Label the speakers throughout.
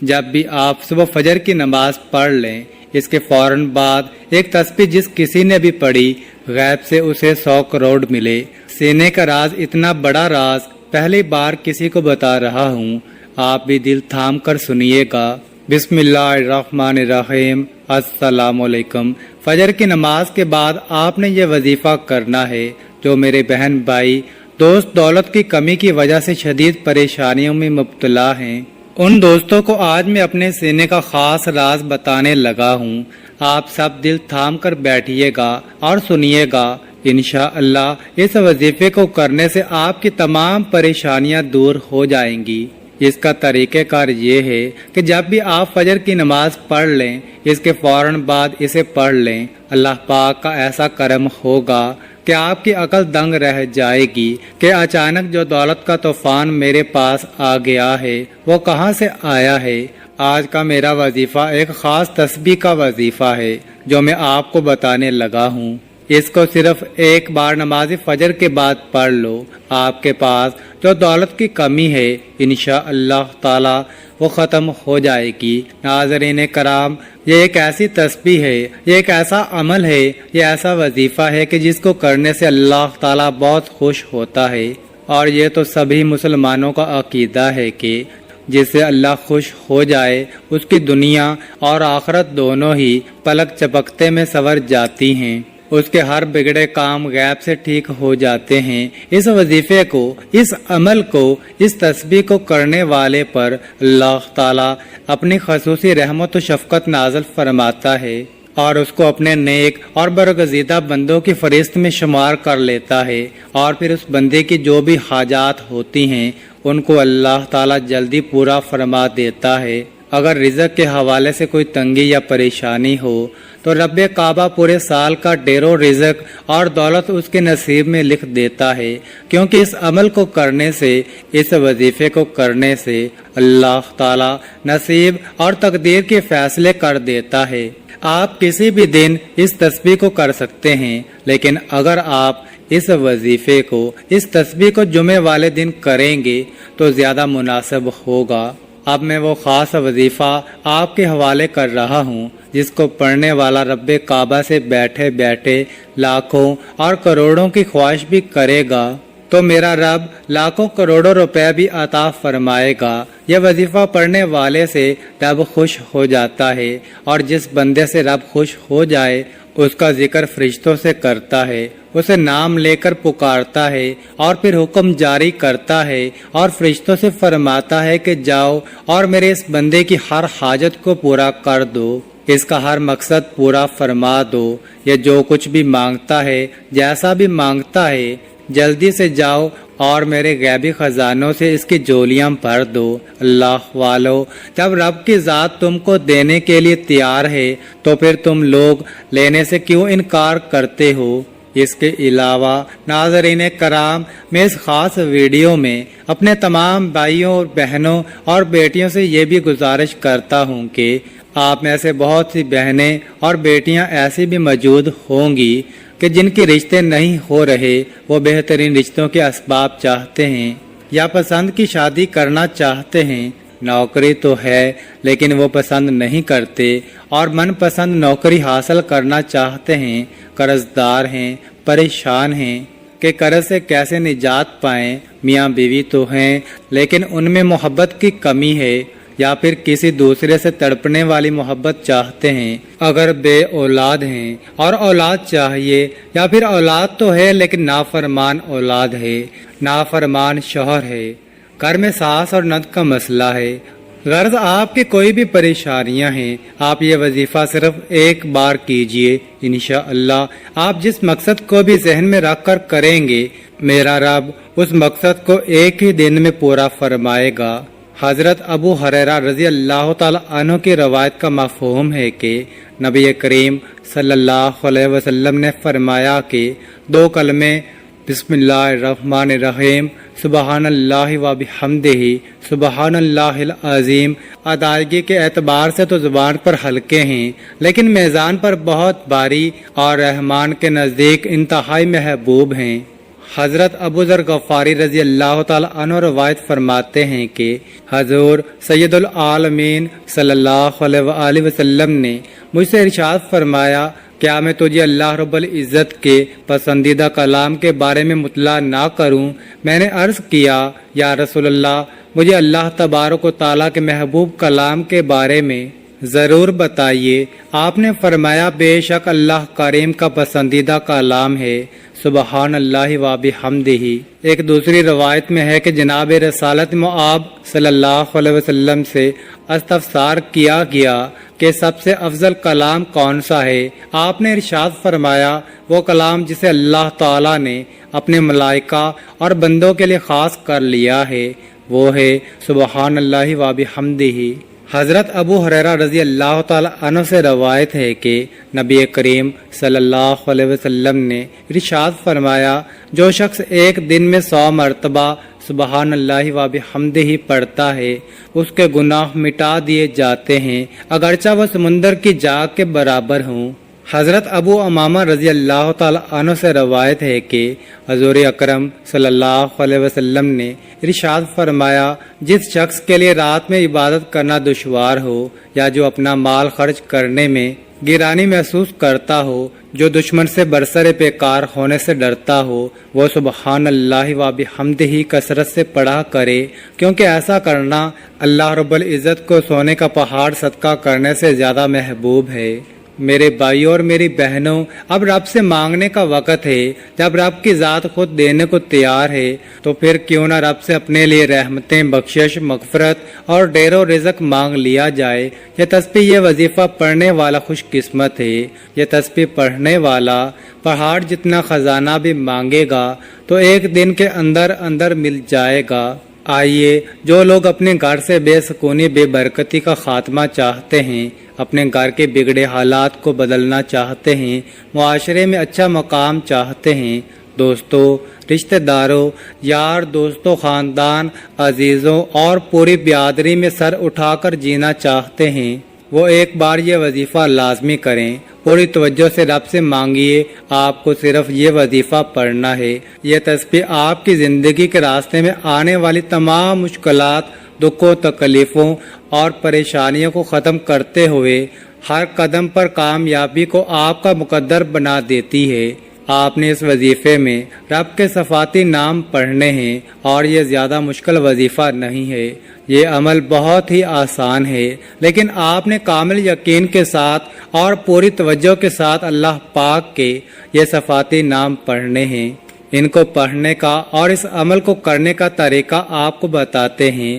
Speaker 1: جب بھی آپ صبح فجر کی نماز پڑھ لیں، اس کے فوراً بعد ایک تسبیح جس کسی نے بھی پڑھی، غیب سے اسے 100 کروڑ ملے۔ سینے کا راز اتنا بڑا راز پہلی بار کسی کو بتا رہا ہوں، آپ بھی دل تھام کر سنیے گا۔ بسم اللہ الرحمن الرحیم۔ السلام علیکم۔ فجر کی نماز کے بعد آپ نے یہ وظیفہ کرنا ہے۔ جو میرے بہن بھائی دوست دولت کی کمی کی وجہ سے شدید پریشانیوں میں مبتلا ہیں، ان دوستوں کو آج میں اپنے سینے کا خاص راز بتانے لگا ہوں۔ آپ سب دل تھام کر بیٹھیے گا اور سنیے گا۔ انشاءاللہ اس وظیفے کو کرنے سے آپ کی تمام پریشانیاں دور ہو جائیں گی۔ اس کا طریقہ کار یہ ہے کہ جب بھی آپ فجر کی نماز پڑھ لیں، اس کے فوراً بعد اسے پڑھ لیں۔ اللہ پاک کا ایسا کرم ہوگا کہ آپ کی عقل دنگ رہ جائے گی کہ اچانک جو دولت کا طوفان میرے پاس آ گیا ہے وہ کہاں سے آیا ہے۔ آج کا میرا وظیفہ ایک خاص تسبیح کا وظیفہ ہے جو میں آپ کو بتانے لگا ہوں۔ اس کو صرف ایک بار نماز فجر کے بعد پڑھ لو، آپ کے پاس جو دولت کی کمی ہے انشاءاللہ تعالی وہ ختم ہو جائے گی۔ ناظرین کرام، یہ ایک ایسی تسبیح ہے، یہ ایک ایسا عمل ہے، یہ ایسا وظیفہ ہے کہ جس کو کرنے سے اللہ تعالی بہت خوش ہوتا ہے، اور یہ تو سبھی مسلمانوں کا عقیدہ ہے کہ جس سے اللہ خوش ہو جائے اس کی دنیا اور آخرت دونوں ہی پلک چپکتے میں سنور جاتی ہیں، اس کے ہر بگڑے کام غیب سے ٹھیک ہو جاتے ہیں۔ اس وظیفے کو، اس عمل کو، اس تسبیح کو کرنے والے پر اللہ تعالی اپنی خصوصی رحمت و شفقت نازل فرماتا ہے اور اس کو اپنے نیک اور برگزیدہ بندوں کی فہرست میں شمار کر لیتا ہے، اور پھر اس بندے کی جو بھی حاجات ہوتی ہیں ان کو اللہ تعالی جلدی پورا فرما دیتا ہے۔ اگر رزق کے حوالے سے کوئی تنگی یا پریشانی ہو تو رب کعبہ پورے سال کا ڈھیروں رزق اور دولت اس کے نصیب میں لکھ دیتا ہے، کیونکہ اس عمل کو کرنے سے، اس وظیفے کو کرنے سے اللہ تعالی نصیب اور تقدیر کے فیصلے کر دیتا ہے۔ آپ کسی بھی دن اس تسبیح کو کر سکتے ہیں، لیکن اگر آپ اس وظیفے کو، اس تسبیح کو جمعے والے دن کریں گے تو زیادہ مناسب ہوگا۔ اب میں وہ خاص وظیفہ آپ کے حوالے کر رہا ہوں جس کو پڑھنے والا رب کعبہ سے بیٹھے بیٹھے لاکھوں اور کروڑوں کی خواہش بھی کرے گا تو میرا رب لاکھوں کروڑوں روپے بھی عطا فرمائے گا۔ یہ وظیفہ پڑھنے والے سے رب خوش ہو جاتا ہے، اور جس بندے سے رب خوش ہو جائے اس کا ذکر فرشتوں سے کرتا ہے، اسے نام لے کر پکارتا ہے اور پھر حکم جاری کرتا ہے اور فرشتوں سے فرماتا ہے کہ جاؤ اور میرے اس بندے کی ہر حاجت کو پورا کر دو، اس کا ہر مقصد پورا فرما دو۔ یہ جو کچھ بھی مانگتا ہے، جیسا بھی مانگتا ہے، جلدی سے جاؤ اور میرے غیبی خزانوں سے اس کی جولیاں بھر دو۔ اللہ والو، جب رب کی ذات تم کو دینے کے لیے تیار ہے تو پھر تم لوگ لینے سے کیوں انکار کرتے ہو؟ اس کے علاوہ ناظرین کرام، میں اس خاص ویڈیو میں اپنے تمام بھائیوں اور بہنوں اور بیٹیوں سے یہ بھی گزارش کرتا ہوں کہ آپ میں سے بہت سی بہنیں اور بیٹیاں ایسی بھی موجود ہوں گی کہ جن کے رشتے نہیں ہو رہے، وہ بہترین رشتوں کے اسباب چاہتے ہیں یا پسند کی شادی کرنا چاہتے ہیں۔ نوکری تو ہے لیکن وہ پسند نہیں کرتے اور من پسند نوکری حاصل کرنا چاہتے ہیں، قرض دار ہیں، پریشان ہیں کہ قرض سے کیسے نجات پائیں۔ میاں بیوی تو ہیں لیکن ان میں محبت کی کمی ہے، یا پھر کسی دوسرے سے تڑپنے والی محبت چاہتے ہیں۔ اگر بے اولاد ہیں اور اولاد چاہیے، یا پھر اولاد تو ہے لیکن نافرمان اولاد ہے، نافرمان شوہر ہے، گھر میں ساس اور نند کا مسئلہ ہے، غرض آپ کی کوئی بھی پریشانیاں ہیں، آپ یہ وظیفہ صرف ایک بار کیجئے۔ انشاءاللہ آپ جس مقصد کو بھی ذہن میں رکھ کر کریں گے، میرا رب اس مقصد کو ایک ہی دن میں پورا فرمائے گا۔ حضرت ابو ہریرہ رضی اللہ تعالی عنہ کی روایت کا مفہوم ہے کہ نبی کریم صلی اللہ علیہ وسلم نے فرمایا کہ 2 کلمے بسم اللہ الرحمن الرحیم سبحان اللہ و بحمدہ سبحان اللہ العظیم ادائیگی کے اعتبار سے تو زبان پر ہلکے ہیں لیکن میزان پر بہت بھاری اور رحمان کے نزدیک انتہائی محبوب ہیں۔ حضرت ابو ذر غفاری رضی اللہ تعالی عنہ روایت فرماتے ہیں کہ حضور سید العالمین صلی اللہ علیہ وآلہ وسلم نے مجھ سے ارشاد فرمایا، کیا میں تجھے اللہ رب العزت کے پسندیدہ کلام کے بارے میں مطلع نہ کروں؟ میں نے عرض کیا، یا رسول اللہ، مجھے اللہ تبارک و تعالیٰ کے محبوب کلام کے بارے میں ضرور بتائیے۔ آپ نے فرمایا، بے شک اللہ کریم کا پسندیدہ کلام ہے، سبحان اللہ و بحمدہ۔ ایک دوسری روایت میں ہے کہ جناب رسالت مآب صلی اللہ علیہ وسلم سے استفسار کیا گیا کہ سب سے افضل کلام کون سا ہے؟ آپ نے ارشاد فرمایا، وہ کلام جسے اللہ تعالیٰ نے اپنے ملائکہ اور بندوں کے لیے خاص کر لیا ہے، وہ ہے سبحان اللہ و بحمدہ۔ حضرت ابو ہریرہ رضی اللہ تعالی عنہ سے روایت ہے کہ نبی کریم صلی اللہ علیہ وسلم نے ارشاد فرمایا، جو شخص ایک دن میں 100 مرتبہ سبحان اللہ و بحمدہ پڑھتا ہے، اس کے گناہ مٹا دیے جاتے ہیں، اگرچہ وہ سمندر کی جاگ کے برابر ہوں۔ حضرت ابو امامہ رضی اللہ تعالی عنہ سے روایت ہے کہ حضور اکرم صلی اللہ علیہ وسلم نے ارشاد فرمایا، جس شخص کے لیے رات میں عبادت کرنا دشوار ہو یا جو اپنا مال خرچ کرنے میں گرانی محسوس کرتا ہو، جو دشمن سے برسر پیکار ہونے سے ڈرتا ہو، وہ سبحان اللہ و بحمدہ کثرت سے پڑھا کرے، کیونکہ ایسا کرنا اللہ رب العزت کو سونے کا پہاڑ صدقہ کرنے سے زیادہ محبوب ہے۔ میرے بھائیوں اور میری بہنوں، اب رب سے مانگنے کا وقت ہے۔ جب رب کی ذات خود دینے کو تیار ہے تو پھر کیوں نہ رب سے اپنے لیے رحمتیں، بخشش، مغفرت اور ڈیر و رزق مانگ لیا جائے۔ یہ تسبیح، یہ وظیفہ پڑھنے والا خوش قسمت ہے۔ یہ تسبیح پڑھنے والا پہاڑ جتنا خزانہ بھی مانگے گا تو ایک دن کے اندر اندر مل جائے گا۔ آئیے، جو لوگ اپنے گھر سے بے سکونی، بے برکتی کا خاتمہ چاہتے ہیں، اپنے گھر کے بگڑے حالات کو بدلنا چاہتے ہیں، معاشرے میں اچھا مقام چاہتے ہیں، دوستوں، رشتہ داروں، یار دوستوں، خاندان، عزیزوں اور پوری برادری میں سر اٹھا کر جینا چاہتے ہیں، وہ ایک بار یہ وظیفہ لازمی کریں۔ پوری توجہ سے رب سے مانگیے، آپ کو صرف یہ وظیفہ پڑھنا ہے۔ یہ تسبیح آپ کی زندگی کے راستے میں آنے والی تمام مشکلات، دکھوں، تکلیفوں اور پریشانیوں کو ختم کرتے ہوئے ہر قدم پر کامیابی کو آپ کا مقدر بنا دیتی ہے۔ آپ نے اس وظیفے میں رب کے صفاتی نام پڑھنے ہیں اور یہ زیادہ مشکل وظیفہ نہیں ہے۔ یہ عمل بہت ہی آسان ہے، لیکن آپ نے کامل یقین کے ساتھ اور پوری توجہ کے ساتھ اللہ پاک کے یہ صفاتی نام پڑھنے ہیں۔ ان کو پڑھنے کا اور اس عمل کو کرنے کا طریقہ آپ کو بتاتے ہیں۔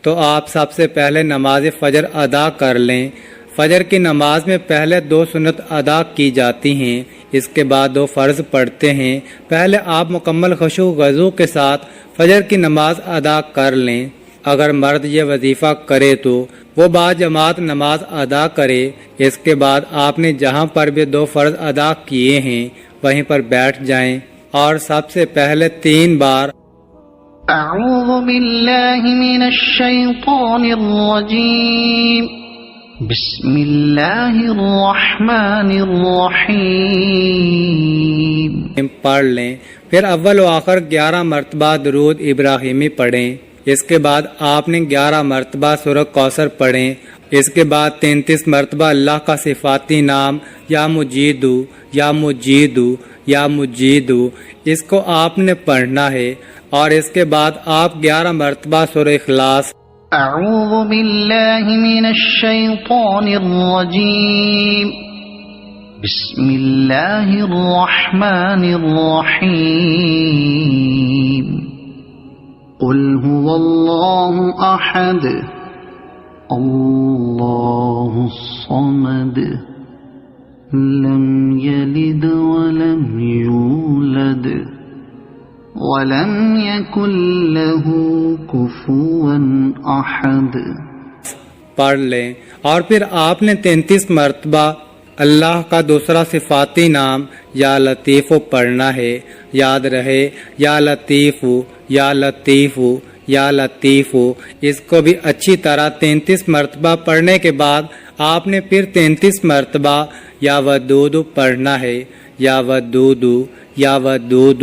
Speaker 1: تو آپ سب سے پہلے نماز فجر ادا کر لیں۔ فجر کی نماز میں پہلے 2 سنت ادا کی جاتی ہیں، اس کے بعد 2 فرض پڑھتے ہیں۔ پہلے آپ مکمل خشوع وضو کے ساتھ فجر کی نماز ادا کر لیں۔ اگر مرد یہ وظیفہ کرے تو وہ باجماعت نماز ادا کرے۔ اس کے بعد آپ نے جہاں پر بھی 2 فرض ادا کیے ہیں وہیں پر بیٹھ جائیں اور سب سے پہلے 3 بار
Speaker 2: اعوذ باللہ من الشیطان الرجیم، بسم اللہ الرحمن الرحیم
Speaker 1: پڑھ لیں۔ پھر اول و آخر 11 مرتبہ درود ابراہیمی پڑھیں۔ اس کے بعد آپ نے 11 مرتبہ سورہ کوثر پڑھیں۔ اس کے بعد 33 مرتبہ اللہ کا صفاتی نام یا مجیدو یا مجیدو یا مجیدو، اس کو آپ نے پڑھنا ہے، اور اس کے بعد آپ 11 مرتبہ سورہ اخلاص
Speaker 2: اعوذ باللہ من الشیطان الرجیم، بسم اللہ الرحمن الرحیم، قل هو اللہ احد اللہ الصمد لم یلد ولم یولد وَلَمْ يَكُنْ لَهُ كُفُوًا أَحَدٌ
Speaker 1: پڑھ لیں۔ اور پھر آپ نے 33 مرتبہ اللہ کا دوسرا صفاتی نام یا لطیف پڑھنا ہے۔ یاد رہے، یا لطیف یا لطیف یا لطیف، اس کو بھی اچھی طرح 33 مرتبہ پڑھنے کے بعد آپ نے پھر 33 مرتبہ یا ودود پڑھنا ہے۔ یا ودود یا ودود